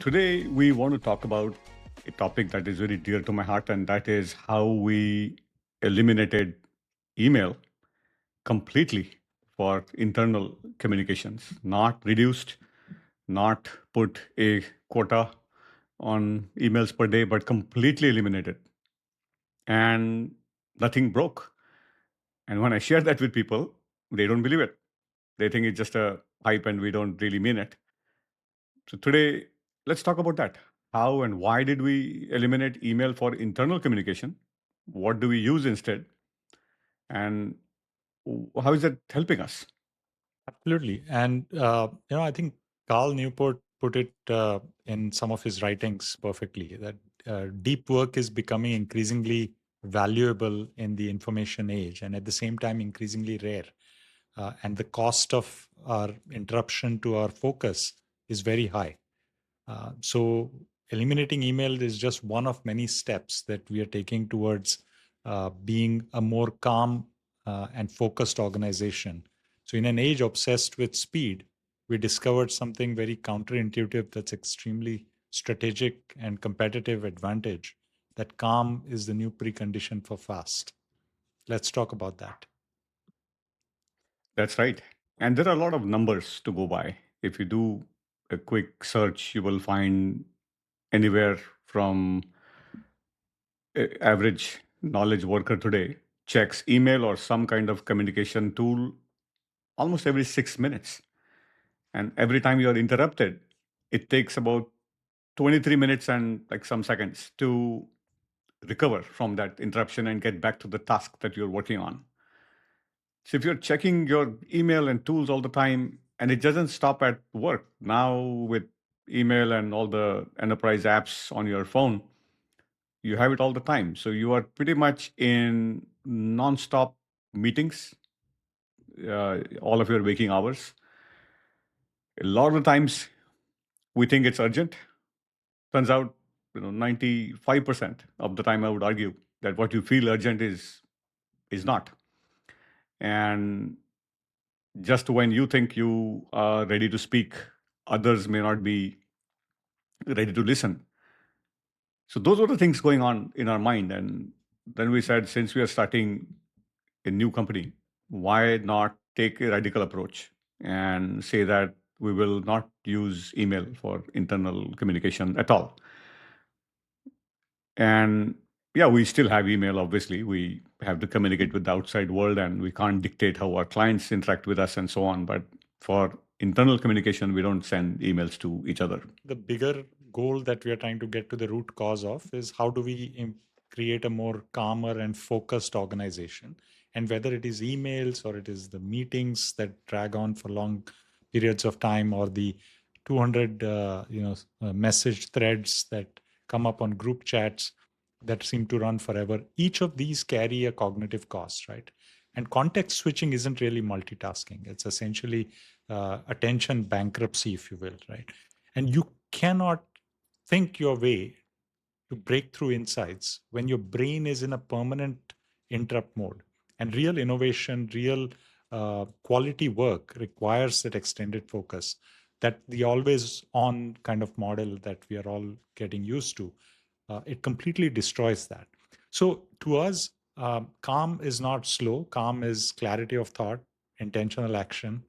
today we want to talk about a topic that is very dear to my heart, and that is how we eliminated email completely for internal communications, not reduced, not put a quota on emails per day, but completely eliminated. And nothing broke. And when I share that with people, they don't believe it. They think it's just a hype and we don't really mean it. So today, let's talk about that. How and why did we eliminate email for internal communication? What do we use instead? And how is that helping us? Absolutely. And, I think Carl Newport put it in some of his writings perfectly that deep work is becoming increasingly valuable in the information age and at the same time increasingly rare. And the cost of our interruption to our focus is very high. So, eliminating email is just one of many steps that we are taking towards being a more calm and focused organization. So, in an age obsessed with speed, we discovered something very counterintuitive that's extremely strategic and competitive advantage. That calm is the new precondition for fast. Let's talk about that. That's right. And there are a lot of numbers to go by. If you do a quick search, you will find anywhere from average knowledge worker today checks email or some kind of communication tool almost every 6 minutes. And every time you are interrupted, it takes about 23 minutes and like some seconds to recover from that interruption and get back to the task that you're working on. So if you're checking your email and tools all the time, and it doesn't stop at work, now with email and all the enterprise apps on your phone, you have it all the time. So you are pretty much in non-stop meetings, all of your waking hours. A lot of the times we think it's urgent. Turns out, 95% of the time I would argue that what you feel urgent is not. And just when you think you are ready to speak, others may not be ready to listen. So those were the things going on in our mind. And then we said, since we are starting a new company, why not take a radical approach and say that we will not use email for internal communication at all? And yeah, we still have email, obviously. We have to communicate with the outside world and we can't dictate how our clients interact with us and so on. But for internal communication, we don't send emails to each other. The bigger goal that we are trying to get to the root cause of is how do we create a more calmer and focused organization, and whether it is emails or it is the meetings that drag on for long periods of time or the 200 message threads that come up on group chats that seem to run forever, each of these carry a cognitive cost, right? And context switching isn't really multitasking, it's essentially attention bankruptcy, if you will, right? And you cannot think your way to breakthrough insights when your brain is in a permanent interrupt mode. And real innovation, real quality work requires that extended focus, that the always on kind of model that we are all getting used to. It completely destroys that. So to us, calm is not slow. Calm is clarity of thought, intentional action,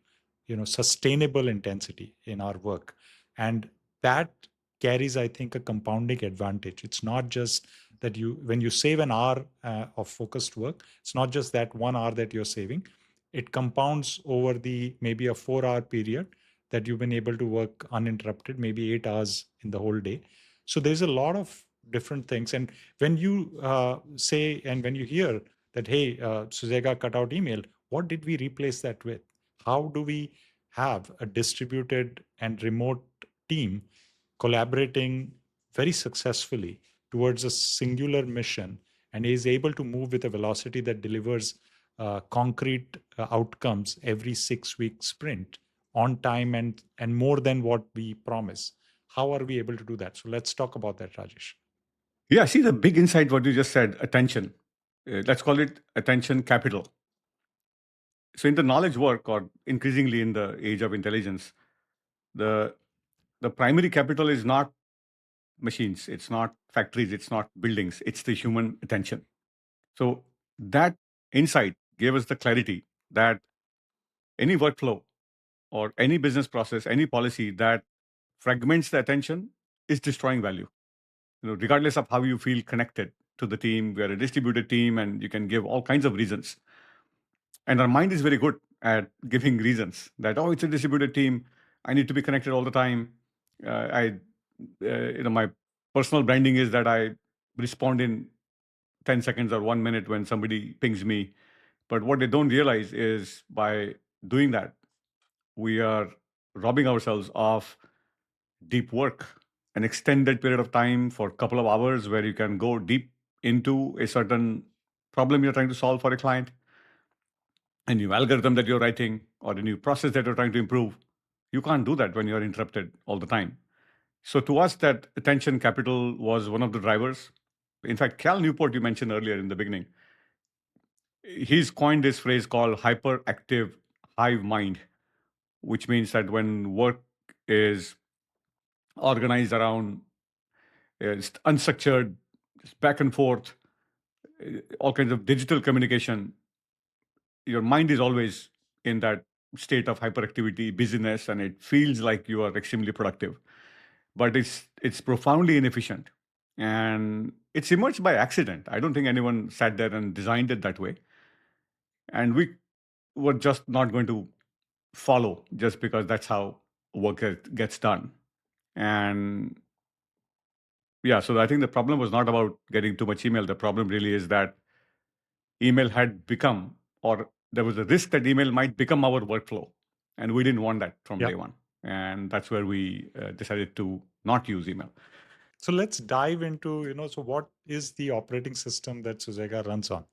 sustainable intensity in our work. And that carries, I think, a compounding advantage. It's not just that when you save an hour of focused work, it's not just that 1 hour that you're saving. It compounds over the maybe a 4 hour period that you've been able to work uninterrupted, maybe 8 hours in the whole day. So there's a lot of different things. And when you say, and when you hear that, hey, Suzega cut out email, what did we replace that with? How do we have a distributed and remote team collaborating very successfully towards a singular mission and is able to move with a velocity that delivers concrete outcomes every 6 week sprint on time and more than what we promise? How are we able to do that? So let's talk about that, Rajesh. Yeah, see the big insight, what you just said, attention. Let's call it attention capital. So in the knowledge work, or increasingly in the age of intelligence, the the primary capital is not machines, it's not factories, it's not buildings, it's the human attention. So that insight gave us the clarity that any workflow or any business process, any policy that fragments the attention is destroying value. Regardless of how you feel connected to the team, we are a distributed team, and you can give all kinds of reasons. And our mind is very good at giving reasons that, oh, it's a distributed team. I need to be connected all the time. My personal branding is that I respond in 10 seconds or 1 minute when somebody pings me. But what they don't realize is by doing that, we are robbing ourselves of deep work, an extended period of time for a couple of hours where you can go deep into a certain problem you're trying to solve for a client, a new algorithm that you're writing, or a new process that you're trying to improve. You can't do that when you're interrupted all the time. So to us, that attention capital was one of the drivers. In fact, Cal Newport, you mentioned earlier in the beginning, he's coined this phrase called hyperactive hive mind, which means that when work is organized around unstructured, just back and forth, all kinds of digital communication, your mind is always in that state of hyperactivity, busyness, and it feels like you are extremely productive. But it's profoundly inefficient. And it's emerged by accident. I don't think anyone sat there and designed it that way. And we were just not going to follow just because that's how work gets done. And yeah, so I think the problem was not about getting too much email. The problem really is that email had become, or there was a risk that email might become our workflow. And we didn't want that from Yeah. day one. And that's where we decided to not use email. So let's dive into, so what is the operating system that Suzega runs on?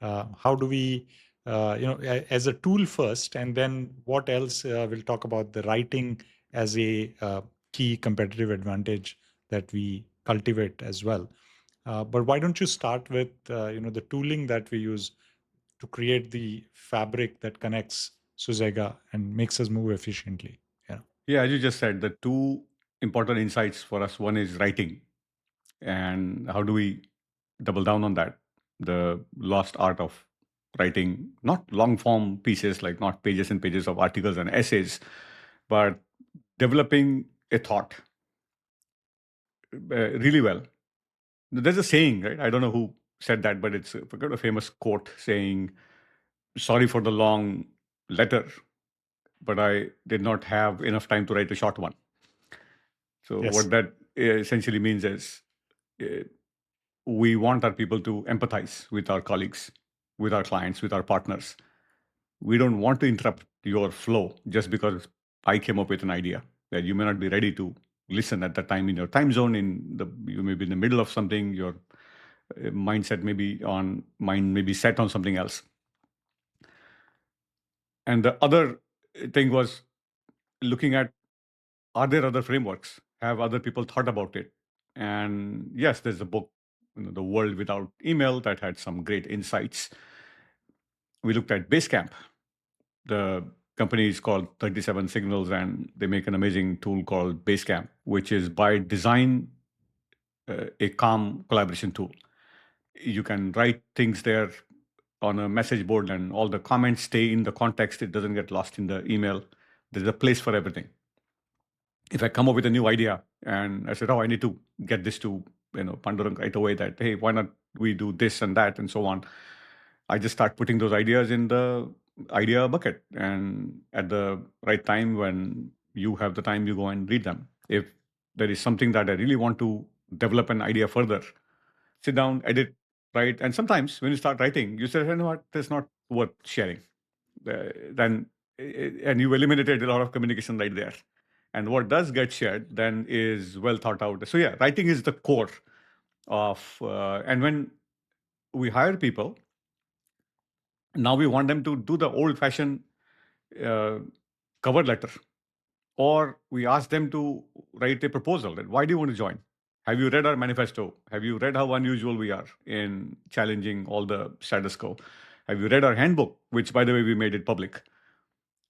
How do we, as a tool first, and then what else? We'll talk about the writing as a key competitive advantage that we cultivate as well. But why don't you start with, the tooling that we use to create the fabric that connects Suzega and makes us move efficiently? Yeah. Yeah, as you just said, the two important insights for us, one is writing. And how do we double down on that? The lost art of writing, not long form pieces, like not pages and pages of articles and essays, but developing a thought really well. There's a saying, right? I don't know who said that, but it's a famous quote saying, sorry for the long letter, but I did not have enough time to write a short one. So, Yes. what that essentially means is uh, we want our people to empathize with our colleagues, with our clients, with our partners. We don't want to interrupt your flow just because I came up with an idea that you may not be ready to listen at that time in your time zone. You may be in the middle of something. Your mind may be set on something else. And the other thing was looking at, are there other frameworks? Have other people thought about it? And yes, there's a book, The World Without Email, that had some great insights. We looked at Basecamp. The company is called 37 Signals, and they make an amazing tool called Basecamp, which is by design a calm collaboration tool. You can write things there on a message board, and all the comments stay in the context. It doesn't get lost in the email. There's a place for everything. If I come up with a new idea and I said, oh, I need to get this to Pandurang right away, that hey, why not we do this and that and so on. I just start putting those ideas in the idea bucket, and at the right time when you have the time, you go and read them. If there is something that I really want to develop an idea further, sit down, edit, write. And sometimes when you start writing, you say, you know what, that's not worth sharing. Then and you eliminated a lot of communication right there. And what does get shared then is well thought out. So yeah, writing is the core of. And when we hire people, now we want them to do the old-fashioned uh, cover letter, or we ask them to write a proposal. That why do you want to join? Have you read our manifesto? Have you read how unusual we are in challenging all the status quo? Have you read our handbook, which, by the way, we made it public?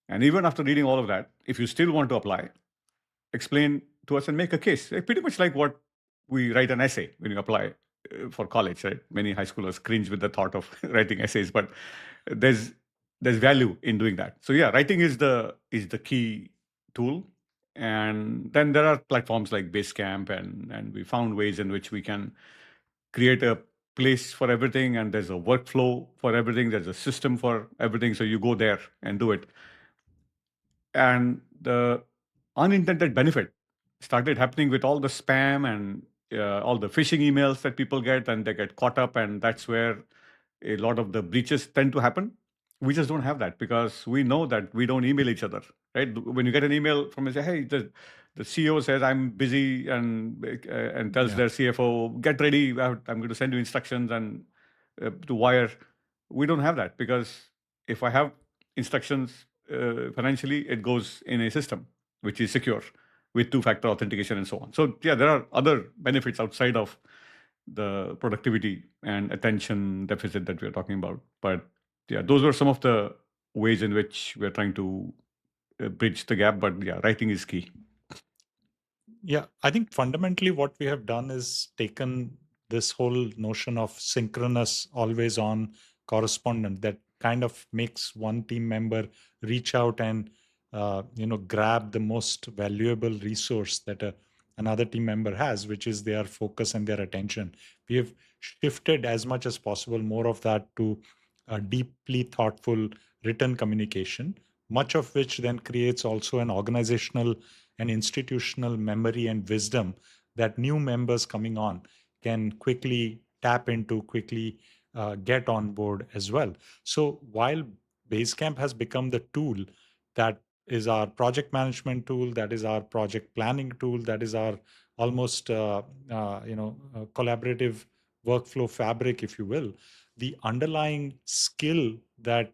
And even after reading all of that, if you still want to apply, explain to us and make a case. Pretty much like what we write an essay when you apply for college, right? Many high schoolers cringe with the thought of writing essays, but there's there's value in doing that. So yeah, writing is the key tool. And then there are platforms like Basecamp, and we found ways in which we can create a place for everything, and there's a workflow for everything, there's a system for everything, so you go there and do it. And the unintended benefit started happening with all the spam and all the phishing emails that people get, and they get caught up, and that's where a lot of the breaches tend to happen. We just don't have that because we know that we don't email each other, right? When you get an email from, say, hey, the CEO says I'm busy, and tells Yeah. their CFO, get ready, I'm going to send you instructions and to wire. We don't have that because if I have instructions financially, it goes in a system which is secure with two-factor authentication and so on. So yeah, there are other benefits outside of the productivity and attention deficit that we're talking about. But yeah, those were some of the ways in which we're trying to bridge the gap. But yeah, writing is key. Yeah, I think fundamentally what we have done is taken this whole notion of synchronous, always on correspondent that kind of makes one team member reach out and grab the most valuable resource that another team member has, which is their focus and their attention. We have shifted as much as possible more of that to a deeply thoughtful written communication, much of which then creates also an organizational and institutional memory and wisdom that new members coming on can quickly tap into, quickly get on board as well. So while Basecamp has become the tool that is our project management tool, that is our project planning tool, that is our almost collaborative workflow fabric, if you will, the underlying skill that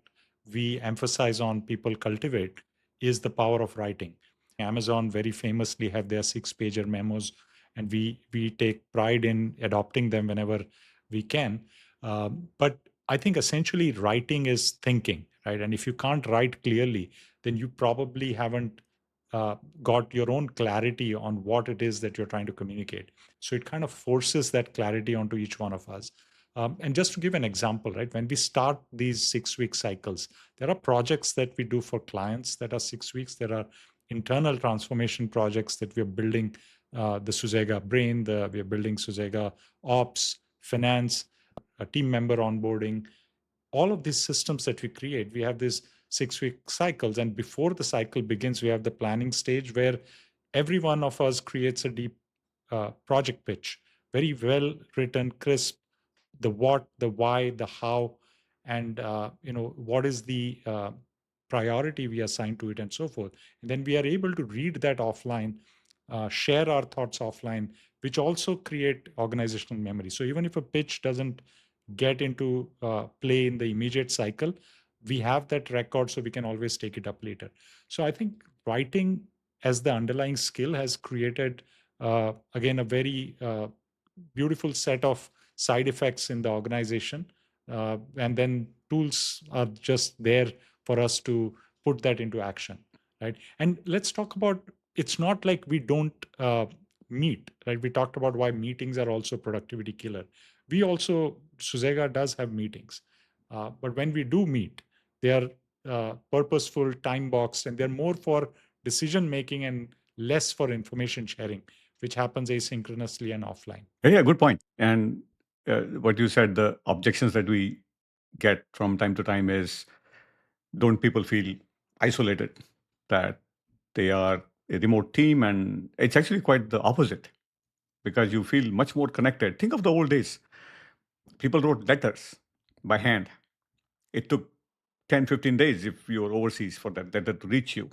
we emphasize on people cultivate is the power of writing. Amazon very famously have their 6-pager memos, and we take pride in adopting them whenever we can. But I think essentially writing is thinking, right? And if you can't write clearly, then you probably haven't got your own clarity on what it is that you're trying to communicate. So it kind of forces that clarity onto each one of us. And just to give an example, right, when we start these 6-week cycles, there are projects that we do for clients that are 6 weeks. There are internal transformation projects that we are building, the Suzega brain, we are building Suzega ops, finance, team member onboarding, all of these systems that we create. We have these 6-week cycles, and before the cycle begins, we have the planning stage where every one of us creates a deep project pitch, very well written, crisp, the what, the why, the how, and what is the priority we assign to it, and so forth. And then we are able to read that offline, share our thoughts offline, which also create organizational memory. So even if a pitch doesn't get into play in the immediate cycle, we have that record, so we can always take it up later. So I think writing as the underlying skill has created again a very beautiful set of side effects in the organization, and then tools are just there for us to put that into action, right? And let's talk about, it's not like we don't meet, right? We talked about why meetings are also productivity killer. We also, Suzega does have meetings, but when we do meet, they are purposeful, time boxed, and they're more for decision making and less for information sharing, which happens asynchronously and offline. Yeah, good point. And what you said, the objections that we get from time to time is, don't people feel isolated, that they are a remote team? And it's actually quite the opposite because you feel much more connected. Think of the old days. People wrote letters by hand. It took 10, 15 days if you were overseas for that letter to reach you,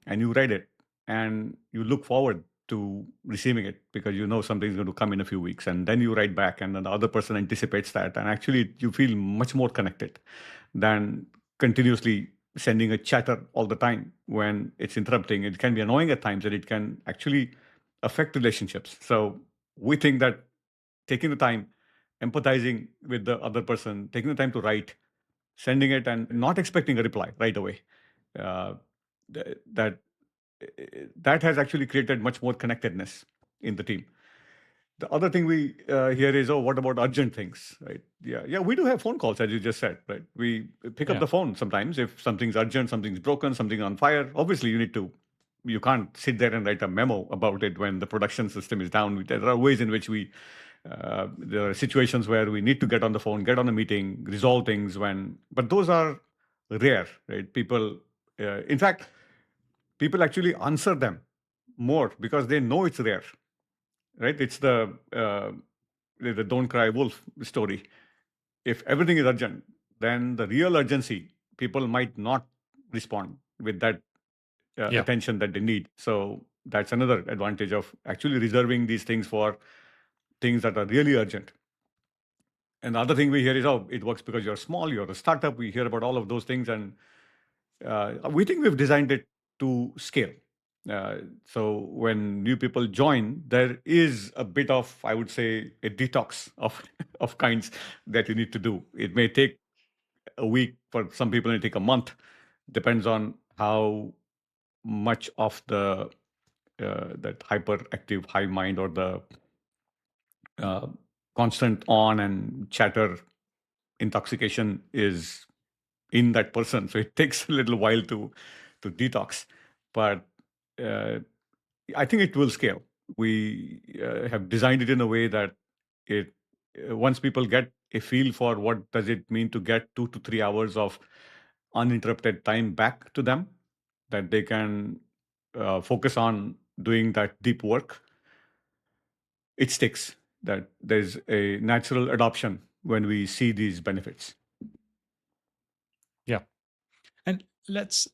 and you read it and you look forward to receiving it because you know something's going to come in a few weeks, and then you write back and then the other person anticipates that, and actually you feel much more connected than continuously sending a chatter all the time. When it's interrupting, it can be annoying at times, and it can actually affect relationships. So we think that taking the time, empathizing with the other person, taking the time to write, sending it, and not expecting a reply right away, uh, that that has actually created much more connectedness in the team. The other thing we hear is, oh, what about urgent things, right? Yeah, yeah, we do have phone calls, as you just said, right? We pick up Yeah. the phone sometimes if something's urgent, something's broken, something on fire. Obviously, you can't sit there and write a memo about it when the production system is down. There are ways in which there are situations where we need to get on the phone, get on a meeting, resolve things but those are rare, right? In fact, people actually answer them more because they know it's rare, right? It's the don't cry wolf story. If everything is urgent, then the real urgency, people might not respond with that Yeah. attention that they need. So that's another advantage of actually reserving these things for things that are really urgent. And the other thing we hear is, oh, it works because you're small, you're a startup. We hear about all of those things, and we think we've designed it to scale. Uh, so when new people join, there is a bit of, I would say, a detox of of kinds that you need to do. It may take a week for some people. It may take a month. Depends on how much of the that hyperactive hive mind, or the uh, constant on and chatter intoxication is in that person. So it takes a little while to detox, but uh, I think it will scale. We have designed it in a way that it once people get a feel for what does it mean to get 2 to 3 hours of uninterrupted time back to them, that they can focus on doing that deep work. It sticks. That there's a natural adoption when we see these benefits. Yeah. And let's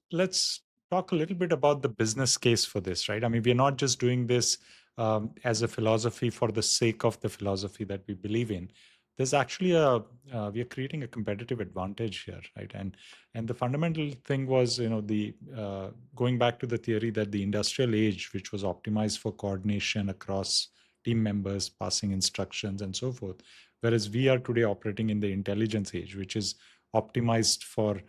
talk a little bit about the business case for this, right? I mean, we're not just doing this as a philosophy for the sake of the philosophy that we believe in. There's actually we are creating a competitive advantage here, right? And the fundamental thing was, the going back to the theory that the industrial age, which was optimized for coordination across team members, passing instructions, and so forth, whereas we are today operating in the intelligence age, which is optimized for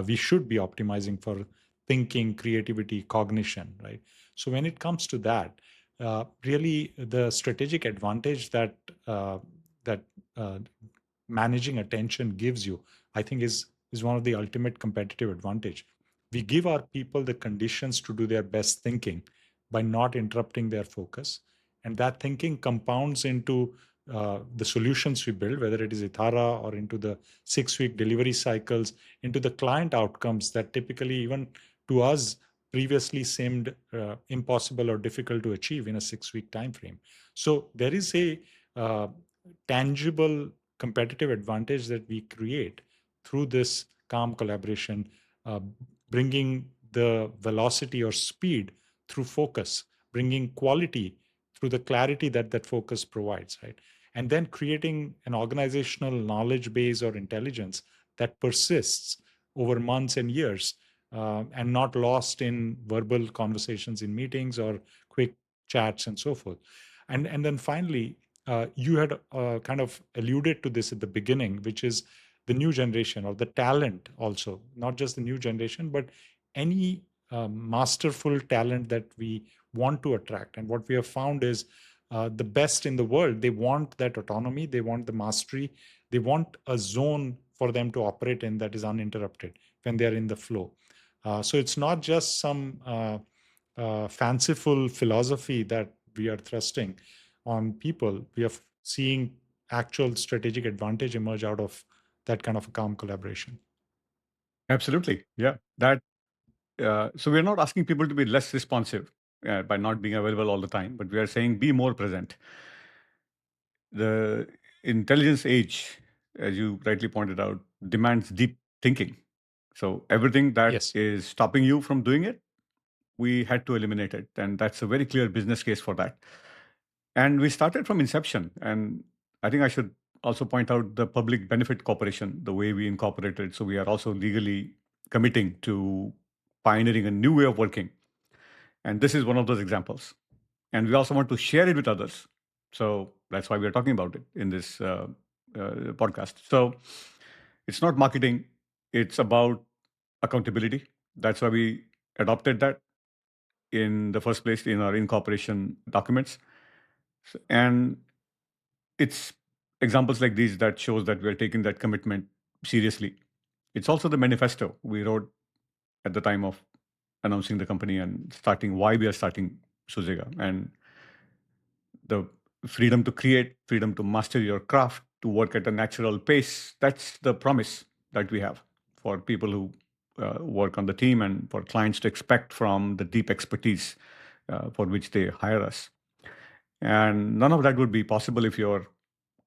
we should be optimizing for thinking, creativity, cognition, right? So when it comes to that, really the strategic advantage that uh, managing attention gives you, I think, is one of the ultimate competitive advantage. We give our people the conditions to do their best thinking by not interrupting their focus, and that thinking compounds into the solutions we build, whether it is Ithara or into the 6-week delivery cycles, into the client outcomes that typically, even to us, previously seemed impossible or difficult to achieve in a 6-week time frame. So there is a uh, tangible competitive advantage that we create through this calm collaboration, uh, bringing the velocity or speed through focus, bringing quality through the clarity that that focus provides, right? And then creating an organizational knowledge base or intelligence that persists over months and years, and not lost in verbal conversations in meetings or quick chats and so forth. And then finally, you had kind of alluded to this at the beginning, which is the new generation or the talent also, not just the new generation, but any masterful talent that we want to attract. And what we have found is the best in the world, they want that autonomy, they want the mastery, they want a zone for them to operate in that is uninterrupted when they're in the flow. So it's not just some fanciful philosophy that we are thrusting on people. We are seeing actual strategic advantage emerge out of that kind of a calm collaboration. Absolutely, yeah. That so we're not asking people to be less responsive by not being available all the time, but we are saying be more present. The intelligence age, as you rightly pointed out, demands deep thinking. So everything that Yes. is stopping you from doing it, we had to eliminate it, and that's a very clear business case for that. And we started from inception. And I think I should also point out the public benefit corporation, the way we incorporated. So we are also legally committing to pioneering a new way of working. And this is one of those examples. And we also want to share it with others. So that's why we're talking about it in this podcast. So it's not marketing, it's about accountability. That's why we adopted that in the first place in our incorporation documents. And it's examples like these that shows that we're taking that commitment seriously. It's also the manifesto we wrote at the time of announcing the company and starting why we are starting Suzega, and the freedom to create, freedom to master your craft, to work at a natural pace. That's the promise that we have for people who work on the team, and for clients to expect from the deep expertise for which they hire us. And none of that would be possible if you're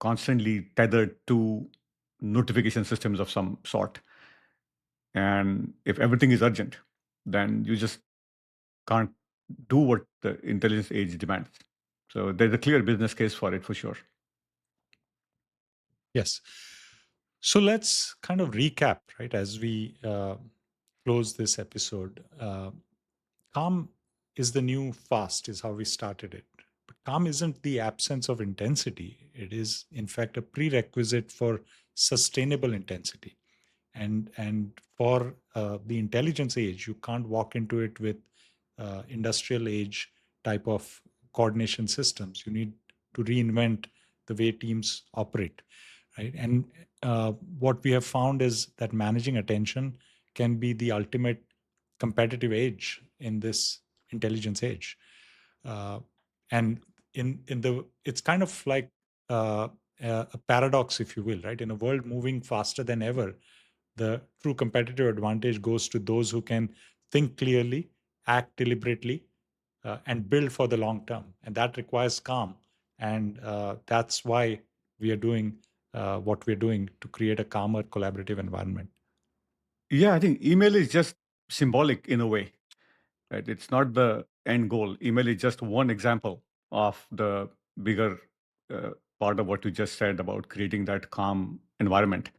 constantly tethered to notification systems of some sort. And if everything is urgent, then you just can't do what the intelligence age demands. So there's a clear business case for it for sure. Yes. So let's kind of recap, right, as we close this episode. Calm is the new fast, is how we started it. But calm isn't the absence of intensity, it is, in fact, a prerequisite for sustainable intensity. And for the intelligence age, you can't walk into it with industrial age type of coordination systems. You need to reinvent the way teams operate, right? And what we have found is that managing attention can be the ultimate competitive edge in this intelligence age. uh, and in the it's kind of like uh, a paradox, if you will, right? In a world moving faster than ever, the true competitive advantage goes to those who can think clearly, act deliberately, and build for the long term. And that requires calm. And that's why we are doing what we're doing to create a calmer, collaborative environment. Yeah, I think email is just symbolic in a way, right? It's not the end goal. Email is just one example of the bigger uh, part of what you just said about creating that calm environment.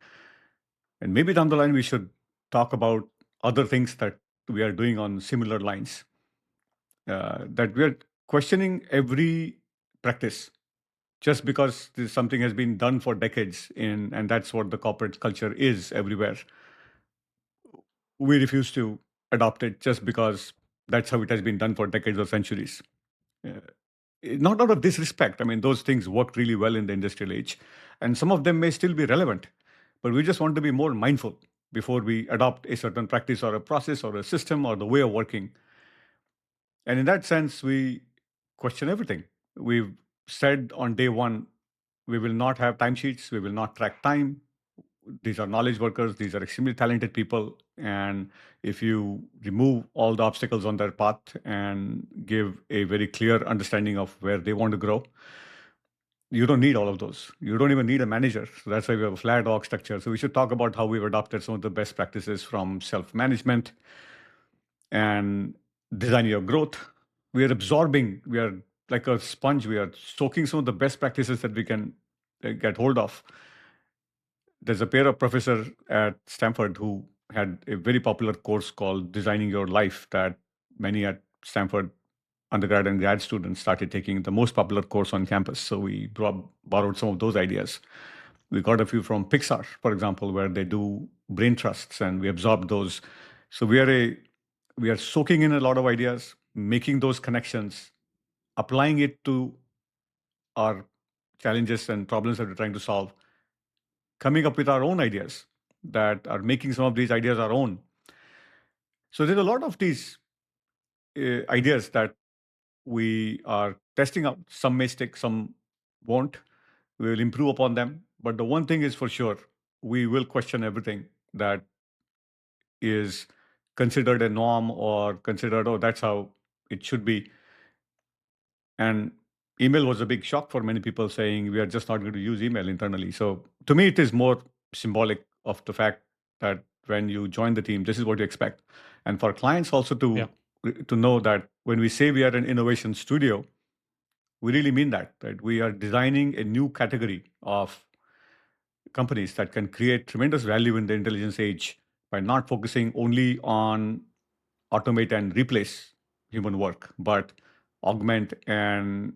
And maybe down the line, we should talk about other things that we are doing on similar lines, that we are questioning every practice just because something has been done for decades and that's what the corporate culture is everywhere. We refuse to adopt it just because that's how it has been done for decades or centuries. Uh, Not out of disrespect. I mean, those things worked really well in the industrial age, and some of them may still be relevant, but we just want to be more mindful before we adopt a certain practice or a process or a system or the way of working. And in that sense, we question everything. We've said on day one, we will not have timesheets, we will not track time. These are knowledge workers, these are extremely talented people. And if you remove all the obstacles on their path and give a very clear understanding of where they want to grow, you don't need all of those. You don't even need a manager. So that's why we have a flat org structure. So we should talk about how we've adopted some of the best practices from self management and design your growth. We are absorbing, we are like a sponge, we are soaking some of the best practices that we can get hold of. There's a pair of professor at Stanford who had a very popular course called Designing Your Life that many at Stanford undergrad and grad students started taking, the most popular course on campus. So we borrowed some of those ideas. We got a few from Pixar, for example, where they do brain trusts, and we absorbed those. So we are soaking in a lot of ideas, making those connections, applying it to our challenges and problems that we're trying to solve, coming up with our own ideas that are making some of these ideas our own. So there's a lot of these ideas that we are testing out. Some may stick, some won't. We will improve upon them. But the one thing is for sure, we will question everything that is considered a norm or considered, oh, that's how it should be. And email was a big shock for many people, saying we are just not going to use email internally. So to me, it is more symbolic of the fact that when you join the team, this is what you expect. And for clients also Yeah. to know that when we say we are an innovation studio, we really mean that, right? We are designing a new category of companies that can create tremendous value in the intelligence age by not focusing only on automate and replace human work, but augment and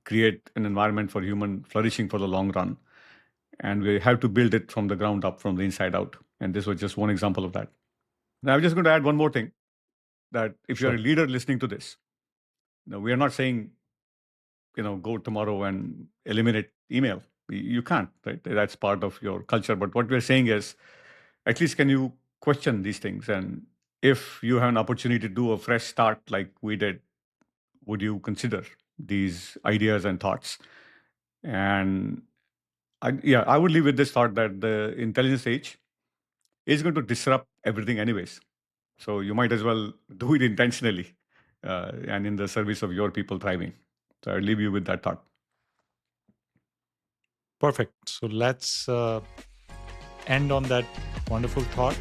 create an environment for human flourishing for the long run. And we have to build it from the ground up, from the inside out. And this was just one example of that. Now, I'm just going to add one more thing, that if you're a Sure. leader listening to this, we are not saying, go tomorrow and eliminate email. You can't, right? That's part of your culture. But what we're saying is, at least can you question these things? And if you have an opportunity to do a fresh start like we did, would you consider these ideas and thoughts? And yeah, I would leave with this thought that the intelligence age is going to disrupt everything, anyways. So you might as well do it intentionally and in the service of your people thriving. So I'll leave you with that thought. Perfect. So let's end on that wonderful thought.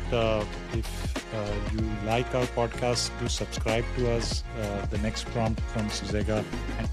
If you like our podcast, do subscribe to us. The next prompt from Suzega. And